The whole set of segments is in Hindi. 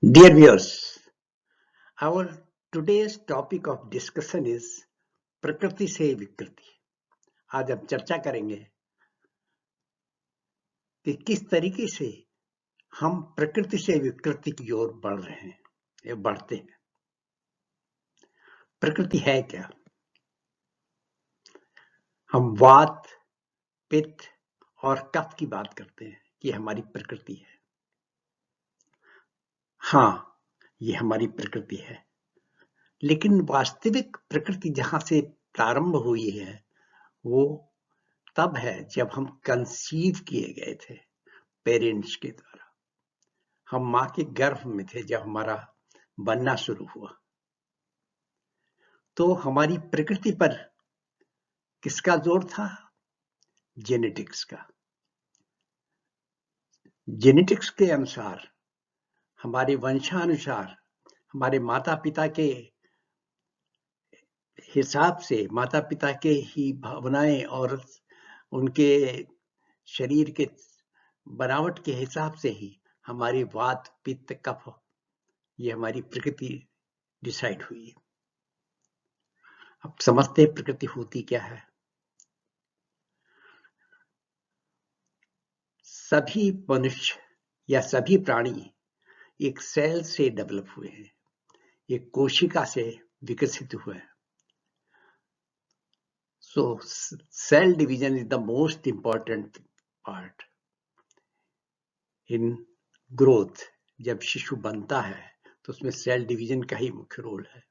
Dear viewers, our today's topic of discussion is प्रकृति से विकृति। आज हम चर्चा करेंगे कि किस तरीके से हम प्रकृति से विकृति की ओर बढ़ रहे हैं या बढ़ते हैं। प्रकृति है क्या? हम वात, पित्त और कफ की बात करते हैं कि हमारी प्रकृति है। हाँ, ये हमारी प्रकृति है, लेकिन वास्तविक प्रकृति जहां से प्रारंभ हुई है वो तब है जब हम कंसीव किए गए थे पेरेंट्स के द्वारा। हम मां के गर्भ में थे जब हमारा बनना शुरू हुआ। तो हमारी प्रकृति पर किसका जोर था? जेनेटिक्स का। जेनेटिक्स के अनुसार, हमारे वंशानुसार, हमारे माता पिता के हिसाब से, माता पिता के ही भावनाएं और उनके शरीर के बनावट के हिसाब से ही हमारी वात, पित्त, कफ, ये हमारी प्रकृति डिसाइड हुई है। अब समझते हैं प्रकृति होती क्या है। सभी मनुष्य या सभी प्राणी एक सेल से डेवलप हुए हैं, एक कोशिका से विकसित हुए हैं। So cell division is the most important part in growth. जब शिशु बनता है तो उसमें सेल डिवीजन का ही मुख्य रोल है।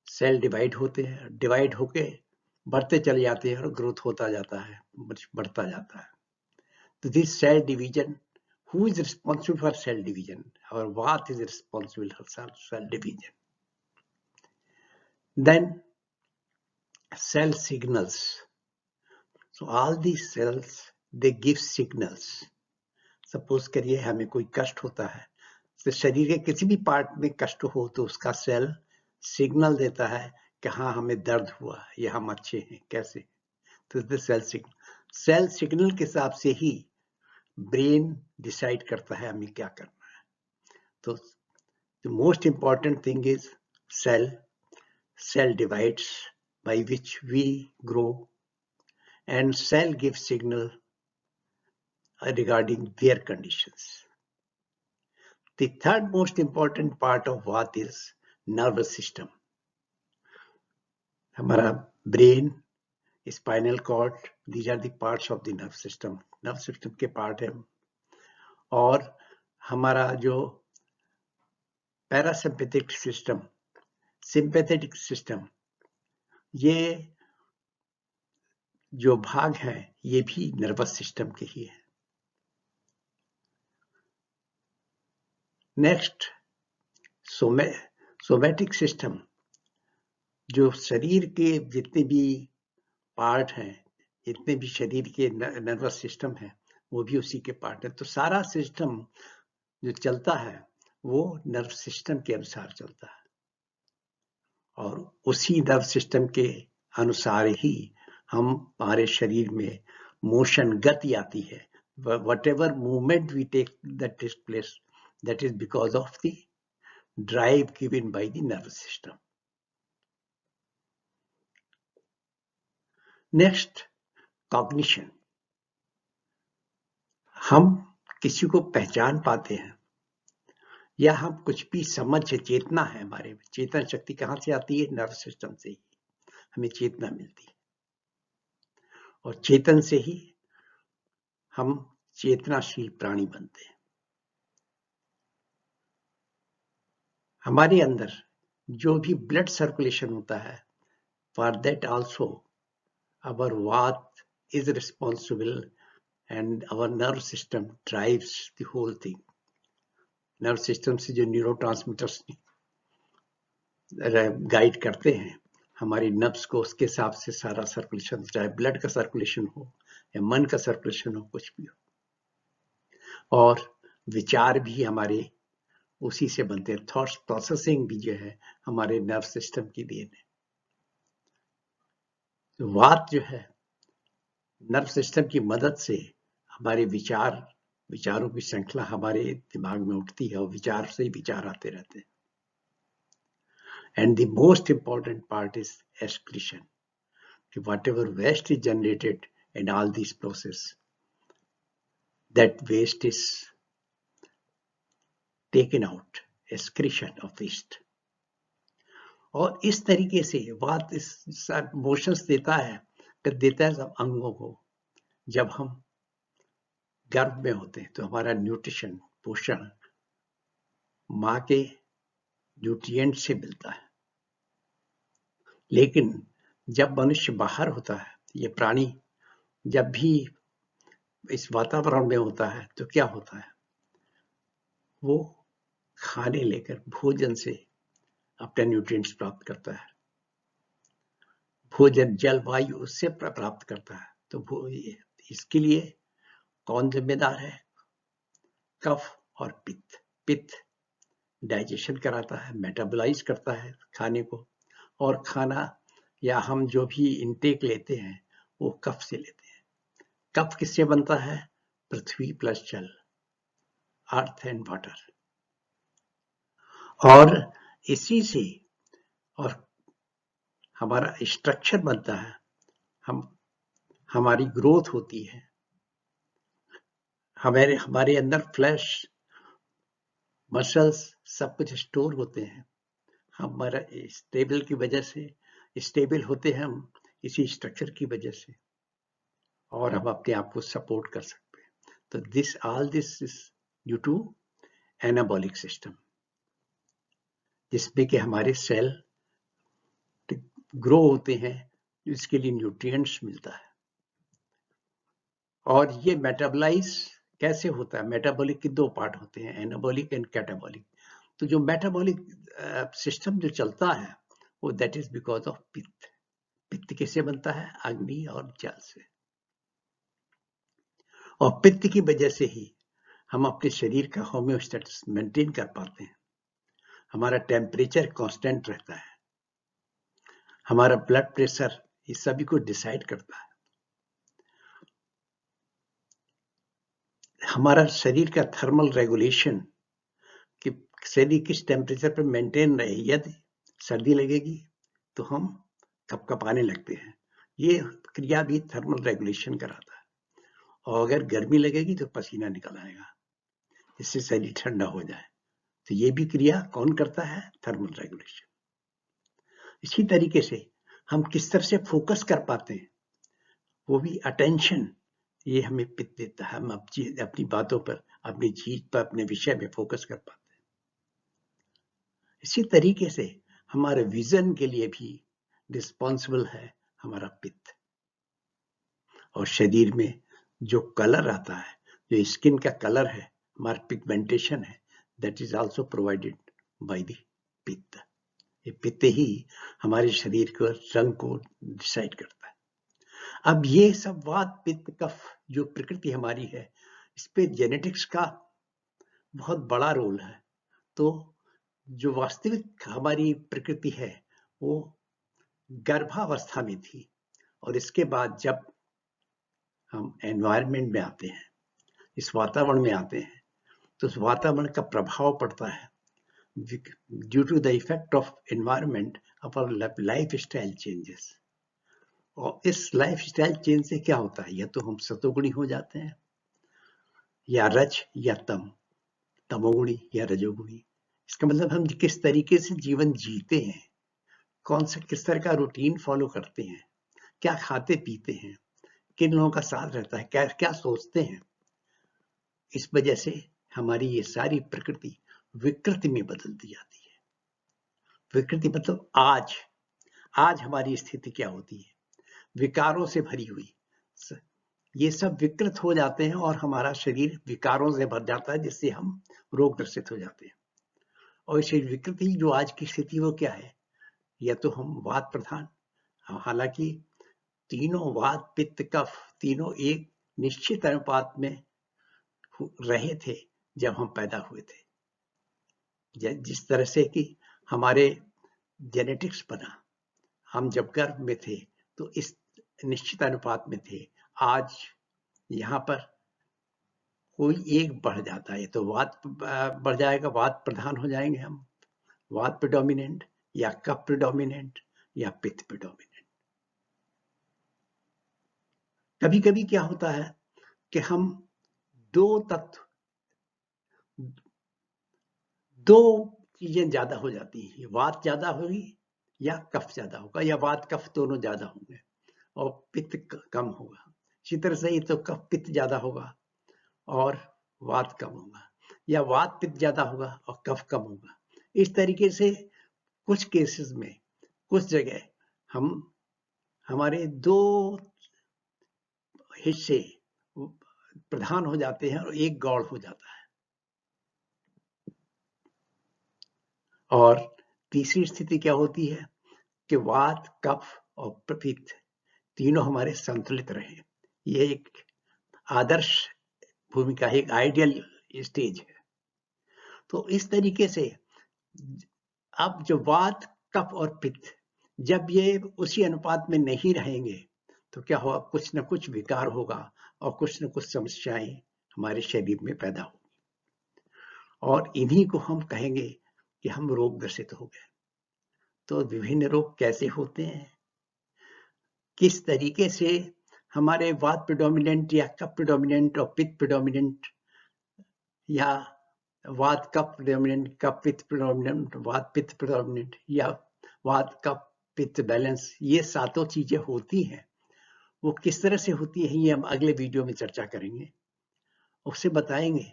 सेल डिवाइड होते हैं, डिवाइड होके बढ़ते चले जाते हैं और ग्रोथ होता जाता है, बढ़ता जाता है। तो this cell division, who is responsible for cell division? Or what is responsible for cell division? Then cell signals. So all these cells, they give signals. Suppose करिए हमें कोई कष्ट होता है, तो शरीर के किसी भी पार्ट में कष्ट हो तो उसका सेल सिग्नल देता है कि हाँ हमें दर्द हुआ या हम अच्छे हैं। कैसे? तो सेल सिग्नल के हिसाब से ही ब्रेन डिसाइड करता है हमें क्या करना है। तो the most important thing is cell divides by which we grow and cell gives signal regarding their conditions. The third most important part of what is nervous system. हमारा brain, spinal cord, these are the parts of the nerve system. Nerve system के part है। और हमारा जो parasympathetic system, sympathetic system, ये जो भाग है ये भी नर्वस सिस्टम के ही है। नेक्स्ट सोमैटिक सिस्टम, जो शरीर के जितने भी पार्ट हैं, जितने भी शरीर के नर्वस सिस्टम है वो भी उसी के पार्ट है। तो सारा सिस्टम जो चलता है वो नर्व सिस्टम के अनुसार चलता है और उसी नर्व सिस्टम के अनुसार ही हमारे शरीर में मोशन, गति आती है। whatever movement we take that takes place, that is because of the drive given by the nervous system. Next, cognition. हम किसी को पहचान पाते हैं या हम कुछ भी समझ, चेतना है हमारे में। चेतन शक्ति कहाँ से आती है? नर्व सिस्टम से ही हमें चेतना मिलती है और चेतन से ही हम चेतनाशील प्राणी बनते हैं। हमारे अंदर जो भी ब्लड सर्कुलेशन होता है, फॉर दैट आल्सो आवर वात is responsible and our nerve system drives the whole thing. Nerve system से जो न्यूरोट्रांसमीटर्स गाइड करते हैं हमारी नर्व्स को, उसके हिसाब से सारा सर्कुलेशन, चाहे ब्लड का सर्कुलेशन हो या मन का सर्कुलेशन हो, कुछ भी हो। और विचार भी हमारे उसी से बनते हैं। थॉट्स प्रोसेसिंग भी जो है हमारे नर्व सिस्टम की देन है। तो वात जो है नर्व सिस्टम की मदद से हमारे विचार विचारों की श्रृंखला हमारे दिमाग में उठती है और विचार से ही विचार आते रहते हैं। And the most important part is excretion. Whatever waste is generated in all these process, that waste is taken out, excretion of waste. और इस तरीके से बात इस मोशंस देता है सब अंगों को। जब हम गर्भ में होते हैं तो हमारा न्यूट्रिशन, पोषण माँ के न्यूट्रिएंट से मिलता है, लेकिन जब मनुष्य बाहर होता है, ये प्राणी जब भी इस वातावरण में होता है तो क्या होता है, वो खाने लेकर भोजन से अपने न्यूट्रिएंट्स प्राप्त करता है। भोजन, जल, वायु उससे प्राप्त करता है। तो इसके लिए कौन जिम्मेदार है? कफ और पित्त। पित्त डाइजेशन कराता है, मेटाबोलाइज करता है खाने को, और खाना या हम जो भी इनटेक लेते हैं वो कफ से लेते हैं। कफ किससे बनता है? पृथ्वी प्लस जल, अर्थ एंड वाटर। और इसी से और हमारा स्ट्रक्चर बनता है, हमारी ग्रोथ होती है, हमारे अंदर फ्लैश, मसल्स सब कुछ स्टोर होते हैं। हमारा स्टेबल की वजह से स्टेबल होते हैं हम इसी स्ट्रक्चर की वजह से, और हम अपने आप को सपोर्ट कर सकते हैं। तो all this is due to anabolic system, जिसमें कि हमारे सेल ग्रो होते हैं, इसके लिए न्यूट्रिएंट्स मिलता है। और ये मेटाबोलाइज कैसे होता है? मेटाबॉलिक के दो पार्ट होते हैं, एनाबॉलिक एंड कैटाबॉलिक। तो जो मेटाबॉलिक सिस्टम जो चलता है वो दैट इज बिकॉज ऑफ पित्त। पित्त किससे बनता है? अग्नि और जल से। और पित्त की वजह से ही हम अपने शरीर का होम्योस्टेसिस मेंटेन कर पाते हैं, हमारा टेम्परेचर कांस्टेंट रहता है, हमारा ब्लड प्रेशर, ये सभी को डिसाइड करता है। हमारा शरीर का थर्मल रेगुलेशन कि शरीर किस टेम्परेचर पर मेंटेन रहे। यदि सर्दी लगेगी तो हम कपकपाने लगते हैं, ये क्रिया भी थर्मल रेगुलेशन कराता है। और अगर गर्मी लगेगी तो पसीना निकल आएगा, इससे शरीर ठंडा हो जाए। तो ये भी क्रिया कौन करता है? Thermal regulation. इसी तरीके से हम किस तरह से फोकस कर पाते हैं, वो भी अटेंशन, ये हमें पित्त देता है। हम अपनी बातों पर, अपनी चीज पर, अपने विषय में फोकस कर पाते हैं। इसी तरीके से हमारे विजन के लिए भी रिस्पॉन्सिबल है हमारा पित्त। और शरीर में जो कलर आता है, जो स्किन का कलर है, हमारा पिगमेंटेशन है, that is also provided by the पित्त। ये पित्त ही हमारे शरीर के रंग को डिसाइड करता है। अब ये सब वात, पित्त, कफ जो प्रकृति हमारी है, इस पे जेनेटिक्स का बहुत बड़ा रोल है। तो जो वास्तविक हमारी प्रकृति है वो गर्भावस्था में थी, और इसके बाद जब हम एनवायरनमेंट में आते हैं, इस वातावरण में आते हैं, तो उस वातावरण का प्रभाव पड़ता है। Due to the effect of environment our life style changes. और इस लाइफ स्टाइल चेंज से क्या होता है? या तो हम सतोगुणी हो जाते हैं, या रज या तमोगुणी या रजोगुणी। इसका मतलब हम किस तरीके से जीवन जीते हैं, किस तरह का रूटीन फॉलो करते हैं, क्या खाते पीते हैं, किन लोगों का साथ रहता है, क्या क्या सोचते हैं। इस वजह से हमारी ये सारी प्रकृति विकृति में बदल दी जाती है। विकृति मतलब आज हमारी स्थिति क्या होती है? विकारों से भरी हुई। ये सब विकृत हो जाते हैं और हमारा शरीर विकारों से भर जाता है, जिससे हम रोग ग्रसित हो जाते हैं। और इस विकृति जो आज की स्थिति वो क्या है? या तो हम वात प्रधान, हालांकि तीनों वात, पित्त, कफ तीनों एक निश्चित अनुपात में रहे थे जब हम पैदा हुए थे। जिस तरह से कि हमारे जेनेटिक्स बना, हम जब गर्भ में थे तो इस निश्चित अनुपात में थे। आज यहाँ पर कोई एक बढ़ जाता है तो वात बढ़ जाएगा, वात प्रधान हो जाएंगे हम, वात प्रेडोमिनेंट या कफ प्रेडोमिनेंट या पित्त प्रेडोमिनेंट। कभी कभी क्या होता है कि हम दो तत्व, दो चीजें ज्यादा हो जाती हैं, वात ज्यादा होगी या कफ ज्यादा होगा, या वात कफ दोनों ज्यादा होंगे और पित्त कम होगा। इसी तरह से ये तो कफ पित्त ज्यादा होगा और वात कम होगा, या वात पित्त ज्यादा होगा और कफ कम होगा। इस तरीके से कुछ केसेस में कुछ जगह हम हमारे दो हिस्से प्रधान हो जाते हैं और एक गौड़ हो जाता है। और तीसरी स्थिति क्या होती है कि वात, कफ और पित्त तीनों हमारे संतुलित रहे। ये एक आदर्श भूमिका है, एक आइडियल स्टेज है। तो इस तरीके से अब जो वात, कफ और पित्त जब ये उसी अनुपात में नहीं रहेंगे तो क्या होगा, कुछ न कुछ विकार होगा और कुछ न कुछ समस्याएं हमारे शरीर में पैदा होगी और इन्हीं को हम कहेंगे कि हम रोग ग्रसित हो गए। तो विभिन्न रोग कैसे होते हैं, किस तरीके से हमारे वात प्रेडोमिनेंट या कफ प्रेडोमिनेंट और पित्त प्रेडोमिनेंट, या वात कफ प्रेडोमिनेंट, कफ पित्त प्रेडोमिनेंट, वात पित्त प्रेडोमिनेंट, या वात कफ पित्त बैलेंस, ये सातों चीजें होती हैं, वो किस तरह से होती है ये हम अगले वीडियो में चर्चा करेंगे। उससे बताएंगे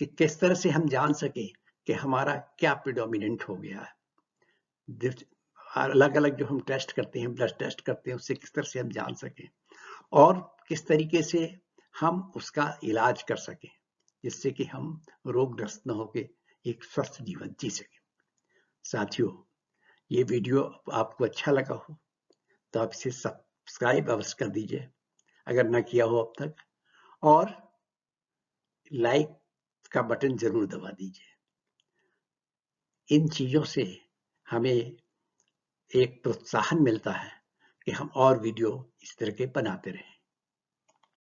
कि किस तरह से हम जान सके कि हमारा क्या प्रेडोमिनेंट हो गया है। अलग अलग जो हम टेस्ट करते हैं, ब्लड टेस्ट करते हैं, उससे किस तरह से हम जान सकें और किस तरीके से हम उसका इलाज कर सकें जिससे कि हम रोगग्रस्त न होकर एक स्वस्थ जीवन जी सकें। साथियों, ये वीडियो आपको अच्छा लगा हो तो आप इसे सब्सक्राइब अवश्य कर दीजिए अगर ना किया हो अब तक, और लाइक का बटन जरूर दबा दीजिए। इन चीजों से हमें एक प्रोत्साहन मिलता है कि हम और वीडियो इस तरह के बनाते रहें।